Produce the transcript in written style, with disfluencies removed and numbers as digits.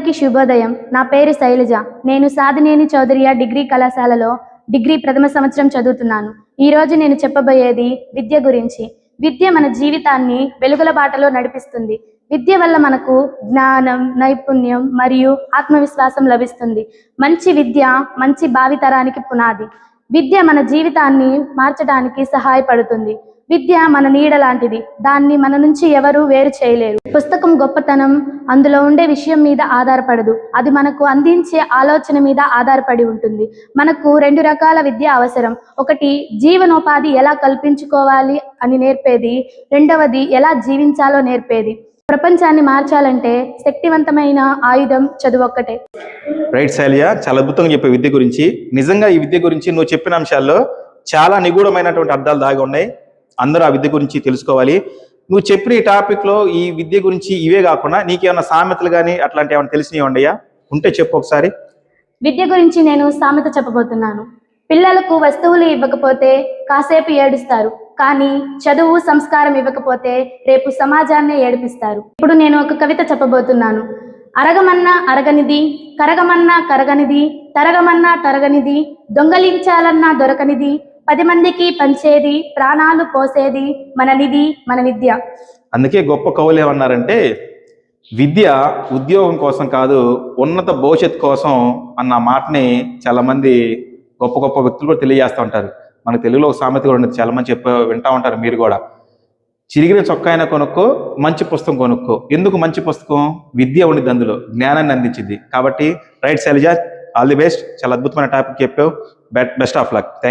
అందరికీ శుభోదయం. నా పేరు శైలజ. నేను సాదినేని చౌదరియా డిగ్రీ కళాశాలలో డిగ్రీ ప్రథమ సంవత్సరం చదువుతున్నాను. ఈరోజు నేను చెప్పబోయేది విద్య గురించి. విద్య మన జీవితాన్ని వెలుగుల బాటలో నడిపిస్తుంది. విద్య వల్ల మనకు జ్ఞానం, నైపుణ్యం మరియు ఆత్మవిశ్వాసం లభిస్తుంది. మంచి విద్య మంచి భావితరానికి పునాది. విద్య మన జీవితాన్ని మార్చడానికి సహాయపడుతుంది. విద్య మన నీడ లాంటిది. దాన్ని మన నుంచి ఎవరు వేరు చేయలేరు. పుస్తకం గొప్పతనం అందులో ఉండే విషయం మీద ఆధారపడదు, అది మనకు అందించే ఆలోచన మీద ఆధారపడి ఉంటుంది. మనకు 2 రకాల విద్య అవసరం. ఒకటి జీవనోపాధి ఎలా కల్పించుకోవాలి అని నేర్పేది, రెండవది ఎలా జీవించాలో నేర్పేది. ప్రపంచాన్ని మార్చాలంటే శక్తివంతమైన ఆయుధం చదువు ఒక్కటే. రైట్ శైలజ, చాలా అద్భుతంగా చెప్పే విద్య గురించి. నిజంగా ఈ విద్య గురించి నువ్వు చెప్పిన అంశాల్లో చాలా నిగూఢమైనటువంటి అర్థాలు దాగి ఉన్నాయి. అందరూ ఆ విద్య గురించి తెలుసుకోవాలి. నువ్వు చెప్పిన ఈ టాపిక్లో ఈ విద్య గురించి ఇవే కాకుండా నీకేమైనా సామెతలు కానీ అట్లాంటి ఏమైనా తెలిసినవి ఉండయా? ఉంటే చెప్పు ఒకసారి. విద్య గురించి నేను సామెత చెప్పబోతున్నాను. పిల్లలకు వస్తువులు ఇవ్వకపోతే కాసేపు ఏడుస్తారు, కానీ చదువు సంస్కారం ఇవ్వకపోతే రేపు సమాజాన్నే ఏడిపిస్తారు. ఇప్పుడు నేను ఒక కవిత చెప్పబోతున్నాను. అరగమన్నా అరగనిది, కరగమన్నా కరగనిది, తరగమన్నా తరగనిది, దొంగలించాలన్నా దొరకనిది, 10 మందికి పంచేది, ప్రాణాలు పోసేది మన నిధి మన విద్య. అందుకే గొప్ప కవులు ఏమన్నారంటే, విద్య ఉద్యోగం కోసం కాదు, ఉన్నత భవిష్యత్ కోసం అన్న మాటని చాలా మంది గొప్ప గొప్ప వ్యక్తులు కూడా తెలియజేస్తూ ఉంటారు. మన తెలుగులో ఒక సామెత కూడా ఉండదు, చాలా మంది వింటూ ఉంటారు మీరు కూడా. చిరిగిన చొక్కా అయినా కొనుక్కో, మంచి పుస్తకం కొనుక్కో. ఎందుకు మంచి పుస్తకం? విద్య ఉండిద్ది, అందులో జ్ఞానాన్ని అందించింది. కాబట్టి right Shailaja, all the best. చాలా అద్భుతమైన టాపిక్ చెప్పావు. Best of luck. థ్యాంక్